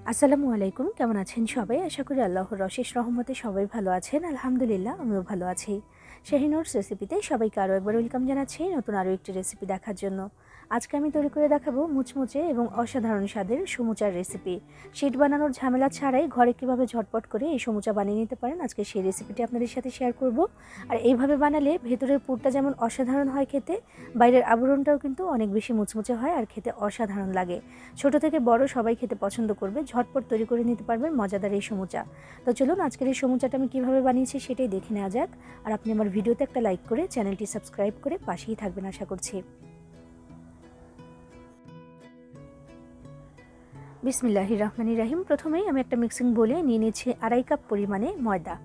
আসসালামু আলাইকুম, কেমন আছেন সবাই? আশা করি আল্লাহর অশেষ রহমতে সবাই ভালো আছেন। আলহামদুলিল্লাহ, আমিও ভালো আছি। শাহিনুরস রেসিপিতে সবাইকে আরও একবার ওয়েলকাম জানাচ্ছি নতুন আরও একটি রেসিপি দেখার জন্য। আজকে আমি তৈরি করে দেখাবো মুচমুচে এবং অসাধারণ স্বাদের সমুচার রেসিপি। শীট বানানোর ঝামেলা ছাড়াই ঘরে কীভাবে ঝটপট করে এই সমুচা বানিয়ে নিতে পারেন, আজকে সেই রেসিপিটি আপনাদের সাথে শেয়ার করব। আর এইভাবে বানালে ভেতরের পুরটা যেমন অসাধারণ হয় খেতে, বাইরের আবরণটাও কিন্তু অনেক বেশি মুচমুচে হয় আর খেতে অসাধারণ লাগে। ছোট থেকে বড় সবাই খেতে পছন্দ করবে, ঝটপট তৈরি করে নিতে পারবেন মজাদার এই সমুচা। তো চলুন আজকের এই সমুচাটা আমি কীভাবে বানিয়েছি সেটাই দেখে নেওয়া যাক। আর আপনি আমার ভিডিওতে একটা লাইক করে চ্যানেলটি সাবস্ক্রাইব করে পাশেই থাকবেন আশা করছি। বিসমিল্লাহির রহমানির রহিম। প্রথমেই আমি একটা মিক্সিং বোলে নিয়ে নিয়েছি 2.5 কাপ পরিমাণে ময়দা।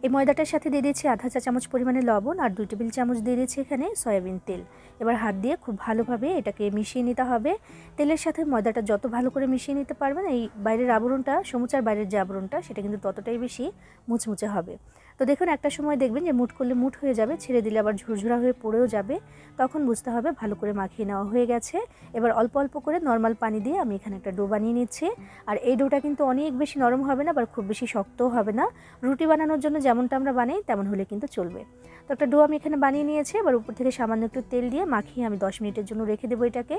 এই ময়দাটার সাথে দিয়ে দিয়েছি আধা চা চামচ পরিমাণে লবণ আর 2 টেবিল চামচ দিয়ে দিয়েছি এখানে সয়াবিন তেল। এবার হাত দিয়ে খুব ভালোভাবে এটাকে মিশিয়ে নিতে হবে। তেলের সাথে ময়দাটা যত ভালো করে মিশিয়ে নিতে পারবেন, এই বাইরের আবরণটা, সমুচার বাইরের যে আবরণটা, সেটা কিন্তু ততটাই বেশি মুচমুচে হবে। তো দেখুন, একটা সময় দেখবেন যে মুঠ করলে মুঠ হয়ে যাবে, ছেড়ে দিলে আবার ঝুরঝুরা হয়ে পড়েও যাবে। তখন বুঝতে হবে ভালো করে মাখিয়ে নেওয়া হয়ে গেছে। এবার অল্প অল্প করে নর্মাল পানি দিয়ে আমি এখানে একটা ডো বানিয়ে নিচ্ছি। আর এই ডোটা কিন্তু অনেক বেশি নরম হবে না, আবার খুব বেশি শক্তও হবে না। রুটি বানানোর জন্য যেমনটা আমরা বানাই তেমন হলে কিন্তু চলবে। তো একটা ডো আমি এখানে বানিয়ে নিয়েছি। এবার উপর থেকে সামান্য একটু তেল দিয়ে মাখিয়ে আমি 10 মিনিটের জন্য রেখে দেবো। এটাকে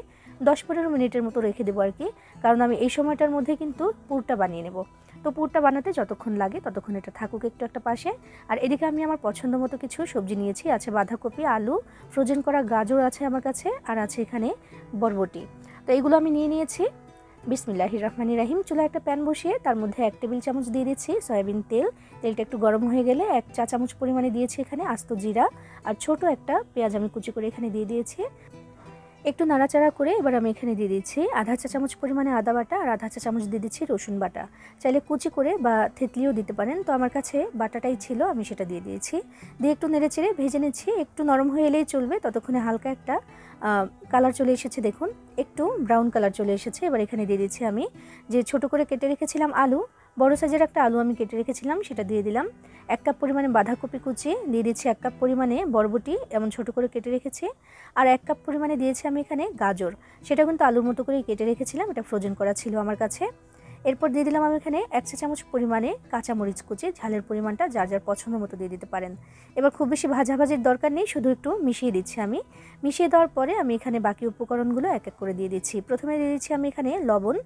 10-15 মিনিটের মতো রেখে দেবো আর কি, কারণ আমি এই সময়টার মধ্যে কিন্তু পুরটা বানিয়ে নেব। তো পুরটা বানাতে যতক্ষণ লাগে ততক্ষণ এটা থাকুক একটু একটা পাশে। আর এদিকে আমি আমার পছন্দ মতো কিছু সবজি নিয়েছি। আছে বাঁধাকপি, আলু, ফ্রোজেন করা গাজর আছে আমার কাছে, আর আছে এখানে বরবটি। তো এইগুলো আমি নিয়ে নিয়েছি। বিসমিল্লাহির রহমানির রহিম। চুলায় একটা প্যান বসিয়ে তার মধ্যে 1 টেবিল চামচ দিয়ে দিচ্ছি সয়াবিন তেল। তেলটা একটু গরম হয়ে গেলে 1 চা চামচ পরিমাণে দিয়েছি এখানে আস্ত জিরা, আর ছোট একটা পেঁয়াজ আমি কুচি করে এখানে দিয়ে দিয়েছি। একটু নাড়াচাড়া করে এবার আমি এখানে দিয়ে দিচ্ছি আধা চা চামচ পরিমাণে আদা বাটা, আর আধা চা চামচ দিয়ে দিচ্ছি রসুন বাটা। চাইলে কুচি করে বা থেতলিও দিতে পারেন, তো আমার কাছে বাটাটাই ছিল, আমি সেটা দিয়ে দিয়েছি। দিয়ে একটু নেড়েচেড়ে ভেজে নিচ্ছি। একটু নরম হয়ে এলেই চলবে, ততক্ষণে হালকা একটা কালার চলে এসেছে, দেখুন একটু ব্রাউন কালার চলে এসেছে। এবার এখানে দিয়ে দিচ্ছি আমি যে ছোট করে কেটে রেখেছিলাম আলু, বড় সাইজের একটা আলু আমি কেটে রেখেছিলাম, সেটা দিয়ে দিলাম। 1 কাপ পরিমাণে বাঁধাকপি কুচি দিয়ে দিচ্ছি, 1 কাপ পরিমাণে বরবটি এমন ছোট করে কেটে রেখেছি, আর 1 কাপ পরিমাণে দিয়েছি আমি এখানে গাজর। সেটা কিন্তু আলুর মতো করেই কেটে রেখেছিলাম, এটা ফ্রোজেন করা ছিল আমার কাছে। এরপর দিয়ে দিলাম আমি এখানে 1 চা চামচ পরিমাণে কাঁচামরিচ কুচি। ঝালের পরিমাণটা যার যার পছন্দ মতো দিয়ে দিতে পারেন। এবার খুব বেশি ভাজাভাজির দরকার নেই, শুধু একটু মিশিয়ে দিচ্ছি আমি। মিশিয়ে দেওয়ার পরে আমি এখানে বাকি উপকরণগুলো এক এক করে দিয়ে দিচ্ছি। প্রথমে দিয়ে দিচ্ছি আমি এখানে লবণ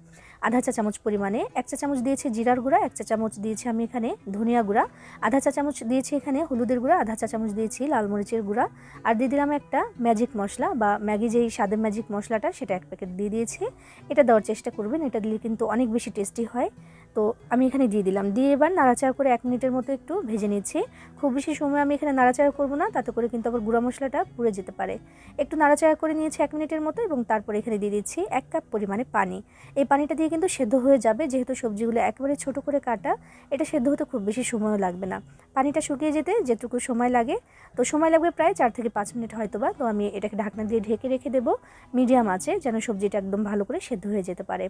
আধা চা চামচ পরিমাণে, 1 চা চামচ দিয়েছি জিরার গুঁড়া, 1 চা চামচ দিয়েছি আমি এখানে ধনিয়া গুঁড়া, আধা চা চামচ দিয়েছি এখানে হলুদের গুঁড়া, আধা চা চামচ দিয়েছি লাল মরিচের গুঁড়া, আর দিয়ে দিলাম একটা ম্যাজিক মশলা বা ম্যাগি যেই স্বাদের ম্যাজিক মশলাটা, সেটা 1 প্যাকেট দিয়ে দিয়েছি। এটা দেওয়ার চেষ্টা করবেন, এটা দিলে কিন্তু অনেক বেশি টেস্টি হয়। তো আমি এখানে দিয়ে দিলাম, দিয়ে এবার নাড়াচাড়া করে 1 মিনিটের মতো একটু ভেজে নিচ্ছি। খুব বেশি সময় আমি এখানে নাড়াচাড়া করব না, তাতে করে কিন্তু আবার গুঁড়া মশলাটা পুড়ে যেতে পারে। একটু নাড়াচাড়া করে নিয়েছি 1 মিনিটের মতো, এবং তারপরে এখানে দিয়ে দিচ্ছি 1 কাপ পরিমাণে পানি। এই পানিটা দিয়ে কিন্তু সেদ্ধ হয়ে যাবে, যেহেতু সবজিগুলো একেবারে ছোট করে কাটা, এটা সেদ্ধ হতে খুব বেশি সময়ও লাগবে না। পানিটা শুকিয়ে যেতে যেটুকু সময় লাগে, তো সময় লাগবে প্রায় 4 থেকে 5 মিনিট হয়তোবা। তো আমি এটাকে ঢাকনা দিয়ে ঢেকে রেখে দেবো মিডিয়াম আঁচে, যেন সবজিটা একদম ভালো করে সেদ্ধ হয়ে যেতে পারে।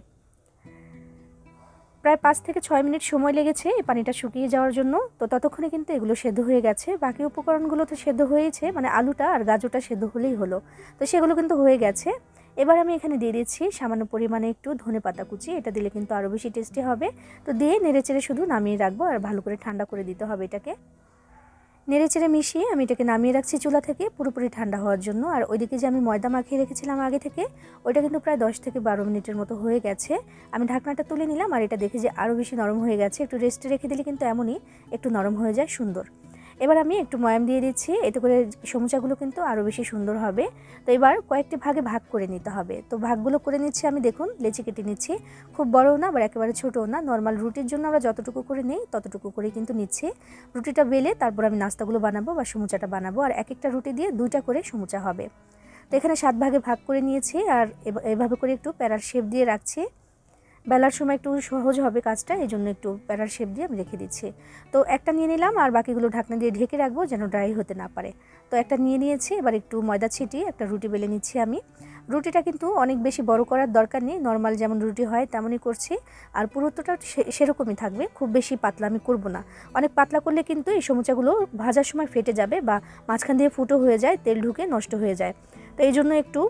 প্রায় 5 থেকে 6 মিনিট সময় লেগেছে এই পানিটা শুকিয়ে যাওয়ার জন্য। তো ততক্ষণে কিন্তু এগুলো সেদ্ধ হয়ে গেছে। বাকি উপকরণগুলো তো সেদ্ধ হয়েছে, মানে আলুটা আর গাজরটা সেদ্ধ হলেই হলো, তো সেগুলো কিন্তু হয়ে গেছে। এবার আমি এখানে দিয়ে দিচ্ছি সামান্য পরিমাণে একটু ধনেপাতা কুচি, এটা দিলে কিন্তু আরও বেশি টেস্টি হবে। তো দিয়ে নেড়েচেড়ে শুধু নামিয়ে রাখবো, আর ভালো করে ঠান্ডা করে দিতে হবে এটাকে। নেড়েচেড়ে মিশিয়ে আমি এটাকে নামিয়ে রাখছি চুলা থেকে পুরোপুরি ঠান্ডা হওয়ার জন্য। আর ওইদিকে যে আমি ময়দা মাখিয়ে রেখেছিলাম আগে থেকে, ওইটা কিন্তু প্রায় 10 থেকে 12 মিনিটের মতো হয়ে গেছে। আমি ঢাকনাটা তুলে নিলাম, আর এটা দেখে যে আরও বেশি নরম হয়ে গেছে। একটু রেস্টে রেখে দিলে কিন্তু এমনই একটু নরম হয়ে যায়, সুন্দর। এবার আমি একটু ময়াম দিয়ে দিচ্ছি, এতে করে সমুচাগুলো কিন্তু আরও বেশি সুন্দর হবে। তো এবার কয়েকটি ভাগে ভাগ করে নিতে হবে। তো ভাগগুলো করে নিচ্ছি আমি, দেখুন লেচি কেটে নিচ্ছি, খুব বড়ও না আবার একেবারে ছোটও না, নর্মাল রুটির জন্য আমরা যতটুকু করে নিই ততটুকু করে কিন্তু নিচ্ছি। রুটিটা বেলে তারপর আমি নাস্তাগুলো বানাবো বা সমুচাটা বানাবো, আর এক একটা রুটি দিয়ে 2টা করে সমুচা হবে। তো এখানে 7 ভাগে ভাগ করে নিয়েছি, আর এভাবে করে একটু প্যারার শেপ দিয়ে রাখছি। বেলার সময় একটু সহজ হবে কাজটা, এই জন্য একটু প্যারার শেপ দিয়ে আমি রেখে দিচ্ছি। তো একটা নিয়ে নিলাম, আর বাকিগুলো ঢাকনা দিয়ে ঢেকে রাখবো যেন ড্রাই হতে না পারে। তো একটা নিয়ে নিয়েছি, এবার একটু ময়দা ছিটিয়ে একটা রুটি বেলে নিচ্ছি আমি। রুটিটা কিন্তু অনেক বেশি বড় করার দরকার নেই, নর্মাল যেমন রুটি হয় তেমনই করছি। আর পুরুত্বটা সেরকমই থাকবে, খুব বেশি পাতলা আমি করব না। অনেক পাতলা করলে কিন্তু এই সমুচাগুলো ভাজার সময় ফেটে যাবে, বা মাঝখান দিয়ে ফুটো হয়ে যায়, তেল ঢুকে নষ্ট হয়ে যায়। তো এই জন্য একটু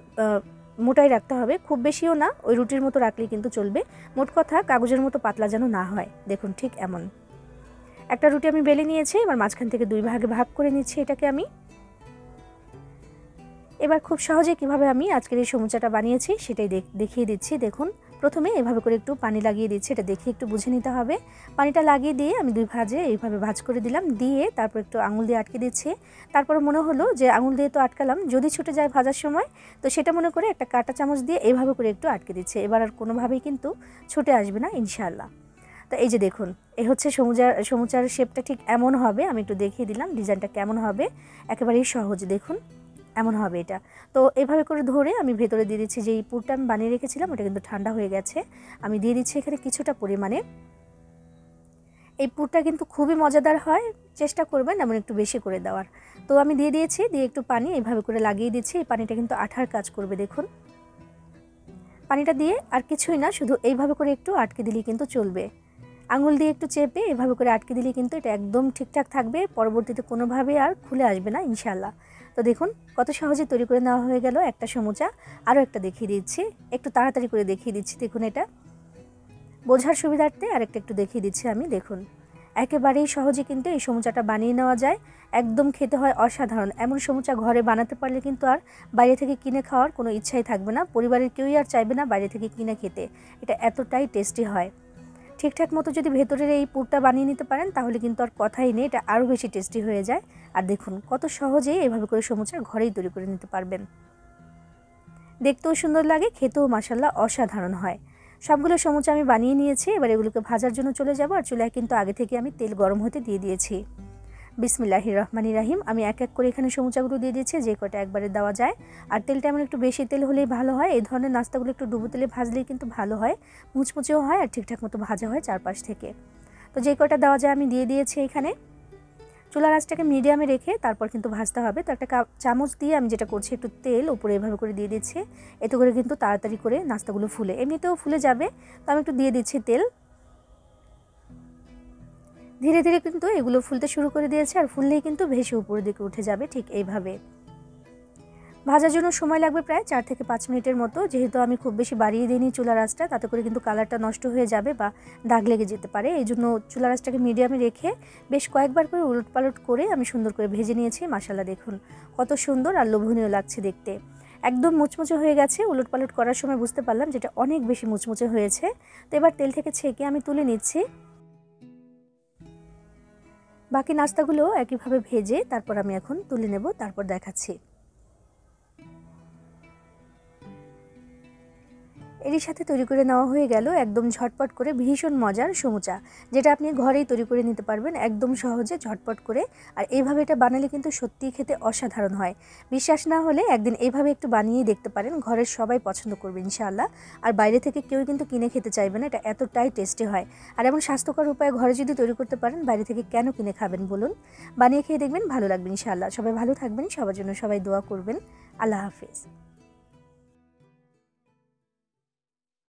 মোটাই রাখতে হবে, খুব বেশিও না, ওই রুটির মতো রাখলেই কিন্তু চলবে। মোট কথা কাগজের মতো পাতলা যেন না হয়। দেখুন ঠিক এমন একটা রুটি আমি বেলে নিয়েছি। এবার মাঝখান থেকে 2 ভাগে ভাগ করে নিচ্ছি এটাকে আমি। এবার খুব সহজে কিভাবে আমি আজকের এই সমুচাটা বানিয়েছি সেটাই দেখিয়ে দিচ্ছি। দেখুন প্রথমে এভাবে করে একটু পানি লাগিয়ে দিচ্ছি, এটা দেখে একটু বুঝে নিতে হবে। পানিটা লাগিয়ে দিয়ে আমি 2 ভাজে এইভাবে ভাজ করে দিলাম, দিয়ে তারপর একটু আঙুল দিয়ে আটকে দিচ্ছি। তারপরে মনে হলো যে আঙুল দিয়ে তো আটকালাম, যদি ছুটে যায় ভাজার সময়, তো সেটা মনে করে একটা কাঁটা চামচ দিয়ে এইভাবে করে একটু আটকে দিচ্ছে। এবার আর কোনোভাবেই কিন্তু ছুটে আসবে না ইনশাআল্লাহ। তো এই যে দেখুন, এই হচ্ছে সমুচার শেপটা ঠিক এমন হবে। আমি একটু দেখিয়ে দিলাম ডিজাইনটা কেমন হবে, একেবারেই সহজ। দেখুন এমন হবে এটা। তো এভাবে করে ধরে আমি ভেতরে দিয়ে দিচ্ছি, যে এই পুরটা আমি বানিয়ে রেখেছিলাম ওটা কিন্তু ঠান্ডা হয়ে গেছে। আমি দিয়ে দিচ্ছি এখানে কিছুটা পরিমাণে। এই পুরটা কিন্তু খুবই মজাদার হয়, চেষ্টা করবেন এমন একটু বেশি করে দেওয়ার। তো আমি দিয়ে দিয়েছি, দিয়ে একটু পানি এইভাবে করে লাগিয়ে দিচ্ছি। এই পানিটা কিন্তু আঠার কাজ করবে। দেখুন পানিটা দিয়ে আর কিছুই না, শুধু এইভাবে করে একটু আটকে দিলেই কিন্তু চলবে। আঙুল দিয়ে একটু চেপে এভাবে করে আটকে দিলে কিন্তু এটা একদম ঠিকঠাক থাকবে, পরবর্তীতে কোনোভাবে আর খুলে আসবে না ইনশাআল্লাহ। তো দেখুন কত সহজে তৈরি করে নেওয়া হয়ে গেল একটা সমুচা। আরও একটা দেখিয়ে দিচ্ছি, একটু তাড়াতাড়ি করে দেখিয়ে দিচ্ছি। দেখুন এটা বোঝার সুবিধার্থে আরেকটা একটু দেখিয়ে দিচ্ছি আমি। দেখুন একেবারেই সহজে কিন্তু এই সমুচাটা বানিয়ে নেওয়া যায়, একদম খেতে হয় অসাধারণ। এমন সমুচা ঘরে বানাতে পারলে কিন্তু আর বাইরে থেকে কিনে খাওয়ার কোনো ইচ্ছাই থাকবে না, পরিবারের কেউই আর চাইবে না বাইরে থেকে কিনে খেতে। এটা এতটাই টেস্টি হয়। ঠিকঠাক মতো যদি ভেতরের এই পুরটা বানিয়ে নিতে পারেন তাহলে কিন্তু আর কথাই নেই, এটা আরও বেশি টেস্টি হয়ে যায়। আর দেখুন কত সহজেই এভাবে করে সমুচা ঘরেই তৈরি করে নিতে পারবেন। দেখতেও সুন্দর লাগে, খেতেও মাশাআল্লাহ অসাধারণ হয়। সবগুলো সমুচা আমি বানিয়ে নিয়েছি। এবার এগুলোকে ভাজার জন্য চলে যাব। আর চুলায় কিন্তু আগে থেকে আমি তেল গরম হতে দিয়ে দিয়েছি। বিসমিল্লাহির রহমানির রহিম। আমি এক এক করে এখানে সমুচাগুলো দিয়ে দিয়েছি, যে কটা একবারে দেওয়া যায়। আর তেলটা এমন একটু বেশি তেল হলেই ভালো হয়। এই ধরনের নাস্তাগুলো একটু ডুবো তেলে ভাজলেই কিন্তু ভালো হয়, মুচমুচেও হয় আর ঠিকঠাক মতো ভাজা হয় চারপাশ থেকে। তো যে কটা দেওয়া যায় আমি দিয়ে দিয়েছি এখানে। চুলার আঁচটাকে মিডিয়ামে রেখে তারপর কিন্তু ভাজতে হবে। তো একটা চামচ দিয়ে আমি যেটা করছি, একটু তেল উপরে এভাবে করে দিয়ে দিচ্ছি। এতে করে কিন্তু তাড়াতাড়ি করে নাস্তাগুলো ফুলে, এমনিতেও ফুলে যাবে। তো আমি একটু দিয়ে দিচ্ছি তেল। ধীরে ধীরে কিন্তু এগুলো ফুলতে শুরু করে দিয়েছে, আর ফুললেই কিন্তু ভেসে উপরের দিকে উঠে যাবে ঠিক এইভাবে। ভাজার জন্য সময় লাগবে প্রায় 4 থেকে 5 মিনিটের মতো। যেহেতু আমি খুব বেশি বাড়িয়ে দিইনি চুলার আঁচটা, তাতে করে কিন্তু কালারটা নষ্ট হয়ে যাবে বা দাগ লেগে যেতে পারে। এই জন্য চুলার আঁচটাকে মিডিয়ামে রেখে বেশ কয়েকবার করে উলটপালট করে আমি সুন্দর করে ভেজে নিয়েছি। মাশাআল্লাহ দেখুন কত সুন্দর আর লোভনীয় লাগছে দেখতে, একদম মুচমুচে হয়ে গেছে। উলটপালট করার সময় বুঝতে পারলাম যেটা অনেক বেশি মুচমুচে হয়েছে। তো এবার তেল থেকে ছেঁকে আমি তুলে নিচ্ছি। বাকি নাস্তাগুলো একইভাবে ভেজে তারপর আমি এখন তুলে নেব, তারপর দেখাচ্ছি। এরই সাথে তৈরি করে নেওয়া হয়ে গেল একদম ঝটপট করে ভীষণ মজার সমুচা, যেটা আপনি ঘরেই তৈরি করে নিতে পারবেন একদম সহজে ঝটপট করে। আর এইভাবে এটা বানালে কিন্তু সত্যিই খেতে অসাধারণ হয়। বিশ্বাস না হলে একদিন এইভাবে একটু বানিয়েই দেখতে পারেন, ঘরের সবাই পছন্দ করবে ইনশাআল্লাহ। আর বাইরে থেকে কেউ কিন্তু কিনে খেতে চাইবে না, এটা এতটাই টেস্টি হয়। আর এমন স্বাস্থ্যকর উপায়ে ঘরে যদি তৈরি করতে পারেন, বাইরে থেকে কেন কিনে খাবেন বলুন। বানিয়ে খেয়ে দেখবেন, ভালো লাগবে ইনশাআল্লাহ। সবাই ভালো থাকবেন, সবার জন্য সবাই দোয়া করবেন। আল্লাহ হাফেজ।